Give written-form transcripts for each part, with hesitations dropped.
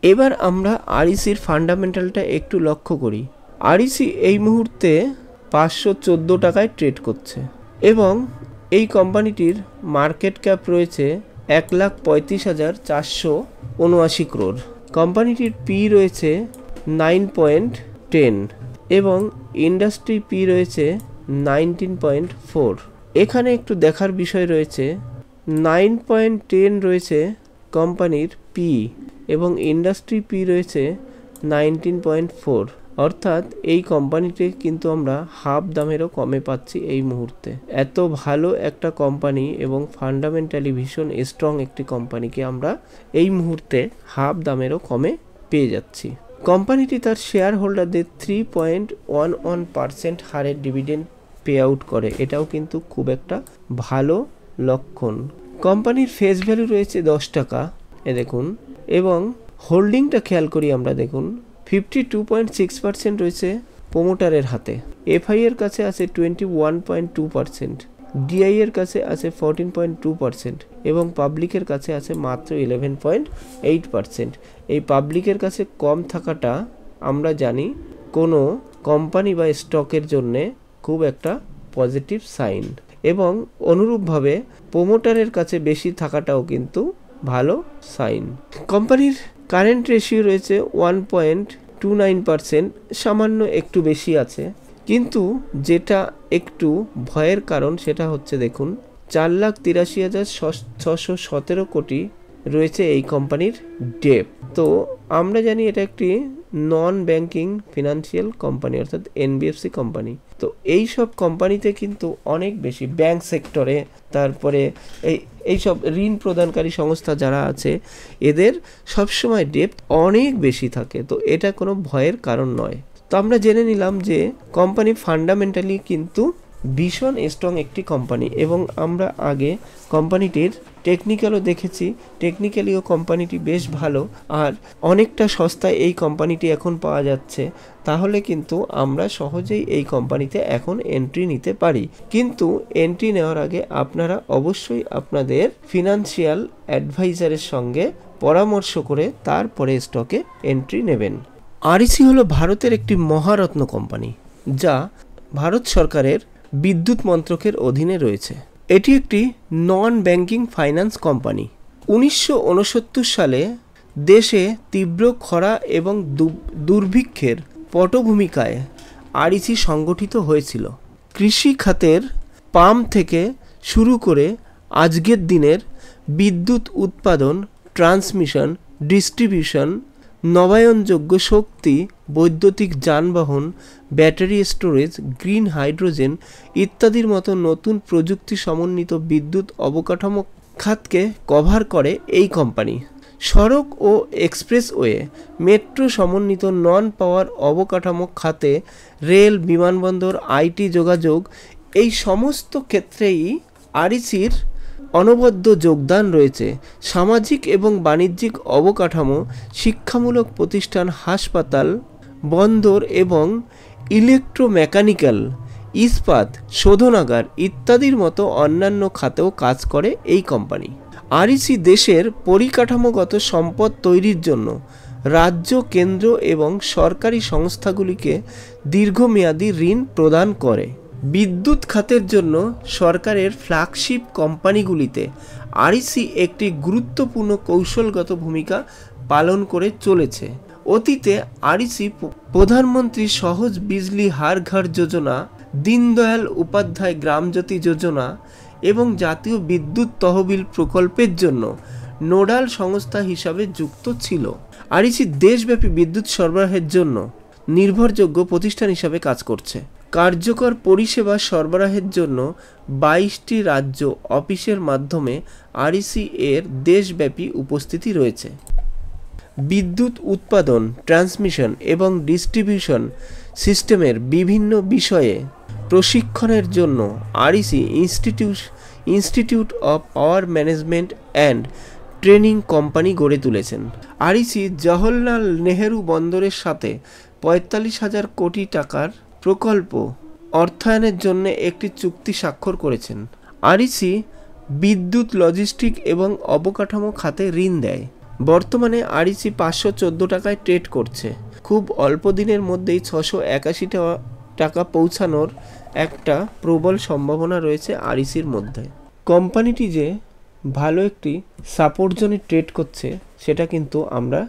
এবার আমরা আরইসির ফান্ডামেন্টালটা একটু লক্ষ্য করি। আরইসি এই মুহূর্তে 514 টাকায় ট্রেড করছে এবং এই কোম্পানিটির মার্কেট ক্যাপ রয়েছে 1,35,479 crore। কোম্পানিটির পি রয়েছে 9.10 এবং ইন্ডাস্ট্রি পি রয়েছে 19.4। এখানে একটু দেখার বিষয় রয়েছে, 9.10 রয়েছে কোম্পানির পি এবং ইন্ডাস্ট্রি পি রয়েছে 19.4, অর্থাৎ এই কোম্পানিতে কিন্তু আমরা হাফ দামেরও কমে পাচ্ছি এই মুহূর্তে। এত ভালো একটা কোম্পানি এবং ফান্ডামেন্টালি ভীষণ স্ট্রং একটি কোম্পানিকে আমরা এই মুহূর্তে হাফ দামেরও কমে পেয়ে যাচ্ছি। কোম্পানিটি তার শেয়ার হোল্ডারদের 3.11% হারের ডিভিডেন্ড পে আউট করে, এটাও কিন্তু খুব একটা ভালো লক্ষণ। কোম্পানির ফেস ভ্যালু রয়েছে 10 টাকা, দেখুন, এবং হোল্ডিংটা খেয়াল করি আমরা, দেখুন 52.6% রয়েছে প্রোমোটারের হাতে, এফআই এর কাছে আছে 21.2%, ডিআই এর কাছে আছে 14.2% এবং পাবলিকের কাছে আছে মাত্র 11.8%। এই পাবলিকের কাছে কম থাকাটা আমরা জানি কোনো কোম্পানি বা স্টকের জন্যে খুব একটা পজিটিভ সাইন, এবং অনুরূপভাবে প্রোমোটারের কাছে বেশি থাকাটাও কিন্তু ভালো সাইন। কোম্পানির কারেন্ট রেশিও রয়েছে 1.29%, সামান্য একটু বেশি আছে, কিন্তু যেটা একটু ভয়ের কারণ সেটা হচ্ছে, দেখুন 4,83,617 কোটি রয়েছে এই কোম্পানির ডেট। তো আমরা জানি এটা একটি নন ব্যাংকিং ফিনান্সিয়াল কোম্পানি, অর্থাৎ এনবিএফসি কোম্পানি। তো এই সব কোম্পানিতে কিন্তু অনেক বেশি ব্যাংক সেক্টরে, তারপরে এইসব ঋণ প্রদানকারী সংস্থা যারা আছে এদের সবসময় ডেপ্থ অনেক বেশি থাকে, তো এটা কোনো ভয়ের কারণ নয়। তো আমরা জেনে নিলাম যে কোম্পানি ফান্ডামেন্টালি কিন্তু ভীষণ স্ট্রং একটি কোম্পানি, এবং আমরা আগে কোম্পানিটির টেকনিক্যালও দেখেছি, টেকনিক্যালিও কোম্পানিটি বেশ ভালো, আর অনেকটা সস্তায় এই কোম্পানিটি এখন পাওয়া যাচ্ছে। তাহলে কিন্তু আমরা সহজেই এই কোম্পানিতে এখন এন্ট্রি নিতে পারি, কিন্তু এন্ট্রি নেওয়ার আগে আপনারা অবশ্যই আপনাদের ফিনান্সিয়াল অ্যাডভাইজারের সঙ্গে পরামর্শ করে তারপরে স্টকে এন্ট্রি নেবেন। আরইসি হলো ভারতের একটি মহারত্ন কোম্পানি, যা ভারত সরকারের বিদ্যুৎ মন্ত্রকের অধীনে রয়েছে। এটি একটি নন ব্যাংকিং ফাইন্যান্স কোম্পানি। 1969 সালে দেশে তীব্র খরা এবং দুর্ভিক্ষের পটভূমিকায় আরইসি সংগঠিত হয়েছিল। কৃষি খাতের পাম্প থেকে শুরু করে আজকের দিনের বিদ্যুৎ উৎপাদন, ট্রান্সমিশন, ডিস্ট্রিবিউশন, নবায়নযোগ্য শক্তি, বৈদ্যুতিক যানবাহন, ব্যাটারি স্টোরেজ, গ্রিন হাইড্রোজেন ইত্যাদির মতো নতুন প্রযুক্তি সমন্বিত বিদ্যুৎ অবকাঠামো খাতকে কভার করে এই কোম্পানি। সড়ক ও এক্সপ্রেসওয়ে, মেট্রো সমন্বিত নন পাওয়ার অবকাঠামো খাতে, রেল, বিমানবন্দর, আইটি, যোগাযোগ, এই সমস্ত ক্ষেত্রেই আরইসির অনবদ্য যোগদান রয়েছে। সামাজিক এবং বাণিজ্যিক অবকাঠামো, শিক্ষামূলক প্রতিষ্ঠান, হাসপাতাল, বন্দর এবং ইলেকট্রোমেকানিক্যাল, ইস্পাত, শোধনাগার ইত্যাদির মতো অন্যান্য খাতেও কাজ করে এই কোম্পানি। আরইসি দেশের পরিকাঠামোগত সম্পদ তৈরির জন্য রাজ্য, কেন্দ্র এবং সরকারি সংস্থাগুলিকে দীর্ঘমেয়াদী ঋণ প্রদান করে। বিদ্যুৎ খাতের জন্য সরকারের ফ্ল্যাগশিপ কোম্পানিগুলিতে আরইসি একটি গুরুত্বপূর্ণ কৌশলগত ভূমিকা পালন করে চলেছে। অতীতে আরইসি প্রধানমন্ত্রী সহজ বিজলি হার ঘর যোজনা, দীনদয়াল উপাধ্যায় গ্রাম জ্যোতি যোজনা এবং জাতীয় বিদ্যুৎ তহবিল প্রকল্পের জন্য নোডাল সংস্থা হিসাবে যুক্ত ছিল। আরইসি দেশব্যাপী বিদ্যুৎ সরবরাহের জন্য নির্ভরযোগ্য প্রতিষ্ঠান হিসাবে কাজ করছে। কার্যকর পরিষেবা সরবরাহের জন্য 22টি রাজ্য অফিসের মাধ্যমে আরইসি এর দেশব্যাপী উপস্থিতি রয়েছে। বিদ্যুৎ উৎপাদন, ট্রান্সমিশন এবং ডিস্ট্রিবিউশন সিস্টেমের বিভিন্ন বিষয়ে প্রশিক্ষণের জন্য REC institute of power management and training company গড়ে তুলেছেন। আরইসি জওহরলাল নেহেরু বন্দরের সাথে 45,000 কোটি টাকার প্রকল্প অর্থায়নের জন্য একটি চুক্তি স্বাক্ষর করেছেন। আরইসি বিদ্যুৎ, লজিস্টিক এবং অবকাঠামো খাতে ঋণ দেয়। বর্তমানে আরইসি 514 টাকায় ট্রেড করছে। খুব অল্প দিনের মধ্যেই 681 টাকা পৌঁছানোর একটা প্রবল সম্ভাবনা রয়েছে আরইসির মধ্যে। কোম্পানিটি যে ভালো একটি সাপোর্ট জোনে ট্রেড করছে সেটা কিন্তু আমরা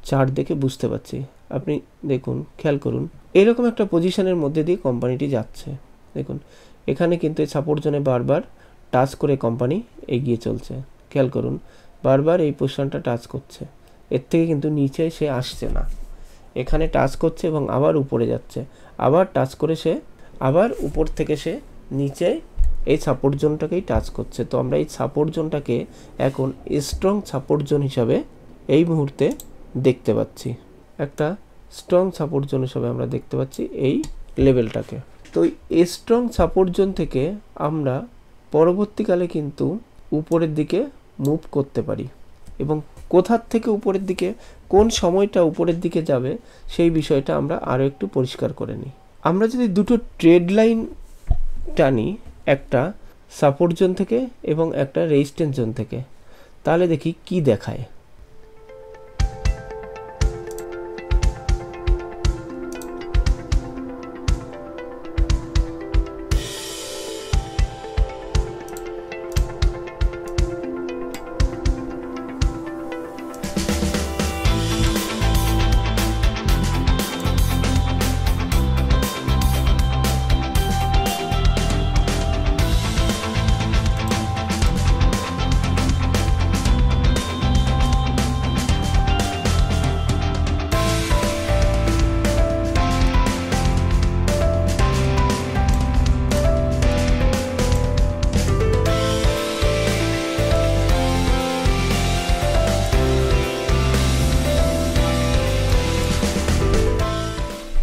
চার্ট দেখে বুঝতে পারছি। আপনি দেখুন, খেয়াল করুন, এরকম একটা পজিশনের মধ্যে দিয়ে কোম্পানিটি যাচ্ছে। দেখুন এখানে কিন্তু এই সাপোর্ট জোনে বারবার টাচ করে কোম্পানি এগিয়ে চলছে। খেয়াল করুন, বারবার এই পজিশনটা টাচ করছে, এর থেকে কিন্তু নিচে সে আসছে না। এখানে টাচ করছে এবং আবার উপরে যাচ্ছে, আবার টাচ করে সে আবার উপর থেকে সে নিচে এই সাপোর্ট জোনটাকেই টাচ করছে। তো আমরা এই সাপোর্ট জোনটাকে এখন স্ট্রং সাপোর্ট জোন হিসাবে এই মুহূর্তে দেখতে পাচ্ছি। একটা স্ট্রং সাপোর্ট জোন হিসাবে আমরা দেখতে পাচ্ছি এই লেভেলটাকে। তো এই স্ট্রং সাপোর্ট জোন থেকে আমরা পরবর্তীকালে কিন্তু উপরের দিকে মুভ করতে পারি, এবং কোথার থেকে উপরের দিকে, কোন সময়টা উপরের দিকে যাবে সেই বিষয়টা আমরা আরও একটু পরিষ্কার করে নিই। আমরা যদি দুটো ট্রেড লাইন টানি, একটা সাপোর্ট জোন থেকে এবং একটা রেজিস্ট্যান্স জোন থেকে, তাহলে দেখি কি দেখায়।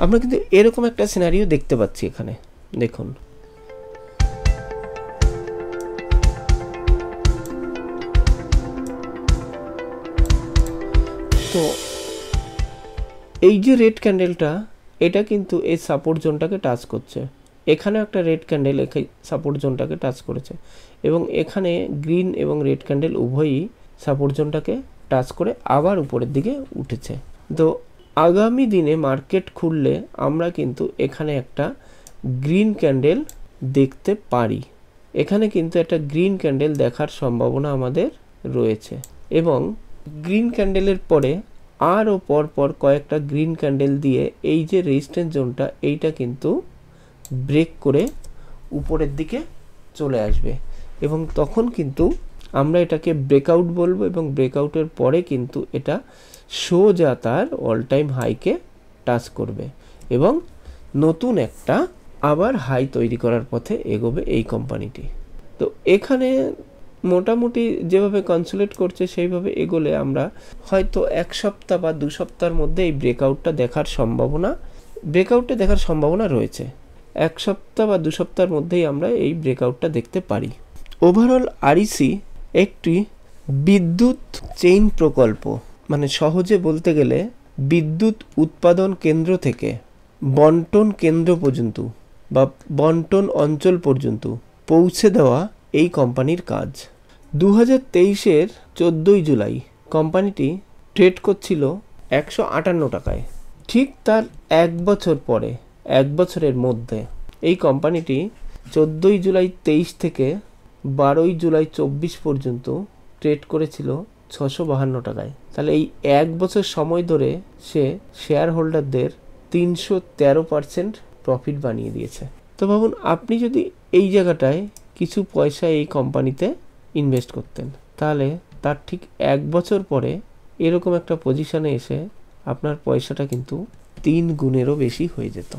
আমরা কিন্তু এরকম একটা সিনারিও দেখতে পাচ্ছি এখানে। দেখুন তো এই যে রেড ক্যান্ডেলটা, এটা কিন্তু এই সাপোর্ট জোনটাকে টাচ করছে। এখানে একটা রেড ক্যান্ডেল সাপোর্ট জোনটাকে টাচ করেছে, এবং এখানে গ্রিন এবং রেড ক্যান্ডেল উভয়ই সাপোর্ট জোনটাকে টাচ করে আবার উপরের দিকে উঠেছে। তো আগামী দিনে মার্কেট খুললে আমরা কিন্তু এখানে একটা গ্রিন ক্যান্ডেল দেখতে পারি। এখানে কিন্তু একটা গ্রিন ক্যান্ডেল দেখার সম্ভাবনা আমাদের রয়েছে, এবং গ্রিন ক্যান্ডেলের পরে আরও পরপর কয়েকটা গ্রিন ক্যান্ডেল দিয়ে এই যে রেজিস্ট্যান্স জোনটা, এইটা কিন্তু ব্রেক করে উপরের দিকে চলে আসবে, এবং তখন কিন্তু আমরা এটাকে ব্রেকআউট বলবো, এবং ব্রেকআউটের পরে কিন্তু এটা সোজা তার অল টাইম হাইকে টাচ করবে এবং নতুন একটা আবার হাই তৈরি করার পথে এগোবে এই কোম্পানিটি। তো এখানে মোটামুটি যেভাবে কনসোলিডেট করছে সেইভাবে এগোলে আমরা হয়তো 1 সপ্তাহ বা 2 সপ্তাহের মধ্যে এই ব্রেকআউটটা দেখার সম্ভাবনা রয়েছে। 1 সপ্তাহ বা 2 সপ্তাহের মধ্যেই আমরা এই ব্রেকআউটটা দেখতে পারি। ওভারঅল আরইসি একটি বিদ্যুৎ চেইন প্রকল্প, মানে সহজে বলতে গেলে বিদ্যুৎ উৎপাদন কেন্দ্র থেকে বন্টন কেন্দ্র পর্যন্ত বা বন্টন অঞ্চল পর্যন্ত পৌঁছে দেওয়া এই কোম্পানির কাজ। 2023-এর 14 জুলাই কোম্পানিটি ট্রেড করছিল 158 টাকায়। ঠিক তার 1 বছর পরে, 1 বছরের মধ্যে এই কোম্পানিটি 14 জুলাই 23 থেকে 12 জুলাই 24 পর্যন্ত ট্রেড করেছিল 652 টাকায়। তাহলে এই 1 বছর সময় ধরে সে শেয়ার হোল্ডারদের 313% প্রফিট বানিয়ে দিয়েছে। তো ভাবুন, আপনি যদি এই জায়গাটায় কিছু পয়সা এই কোম্পানিতে ইনভেস্ট করতেন, তাহলে তার ঠিক 1 বছর পরে এরকম একটা পজিশনে এসে আপনার পয়সাটা কিন্তু 3 গুণেরও বেশি হয়ে যেত।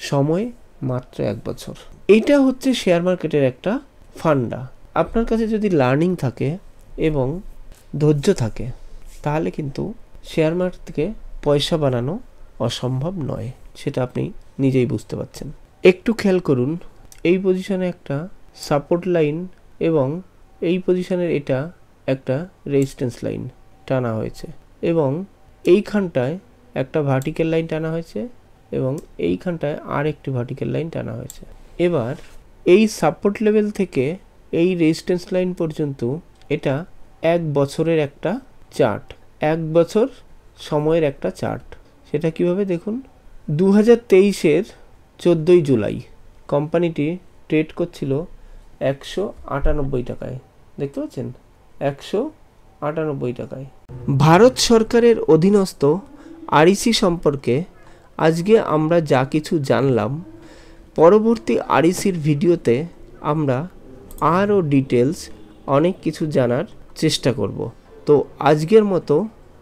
সময় মাত্র 1 বছর। এইটা হচ্ছে শেয়ার মার্কেটের একটা ফান্ডা। আপনার কাছে যদি লার্নিং থাকে এবং ধৈর্য থাকে, তাহলে কিন্তু শেয়ার মার্কেট থেকে পয়সা বানানো অসম্ভব নয়, সেটা আপনি নিজেই বুঝতে পারছেন। একটু খেয়াল করুন, এই পজিশনে একটা সাপোর্ট লাইন এবং এই পজিশনের এটা একটা রেজিস্ট্যান্স লাইন টানা হয়েছে, এবং এইখানটায় একটা ভার্টিক্যাল লাইন টানা হয়েছে, এবং এইখানটায় আর একটি ভার্টিক্যাল লাইন টানা হয়েছে। এবার এই সাপোর্ট লেভেল থেকে এই রেজিস্ট্যান্স লাইন পর্যন্ত এটা 1 বছরের একটা চার্ট। 1 বছর সময়ের একটা চার্ট। সেটা কিভাবে দেখুন, 2023-এর 14ই জুলাই কোম্পানিটি ট্রেড করছিল 198 টাকায়। দেখতে পাচ্ছেন, 198 টাকায়। ভারত সরকারের অধীনস্থ আরইসি সম্পর্কে আজকে আমরা যা কিছু জানলাম, পরবর্তী আরইসির ভিডিওতে আমরা আরও ডিটেলস অনেক কিছু জানার চেষ্টা করব। তো আজকের মতো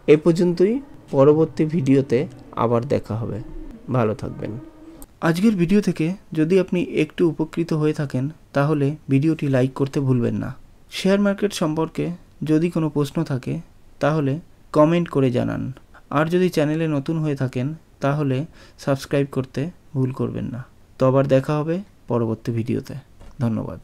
এ পর্যন্তই। পরবর্তী ভিডিওতে আবার দেখা হবে। ভালো থাকবেন। আজকের ভিডিও থেকে যদি আপনি একটু উপকৃত হয়ে থাকেন তাহলে ভিডিওটি লাইক করতে ভুলবেন না। শেয়ার মার্কেট সম্পর্কে যদি কোনো প্রশ্ন থাকে তাহলে কমেন্ট করে জানান। আর যদি চ্যানেলে নতুন হয়ে থাকেন তাহলে সাবস্ক্রাইব করতে ভুল করবেন না। তো আবার দেখা হবে পরবর্তী ভিডিওতে। ধন্যবাদ।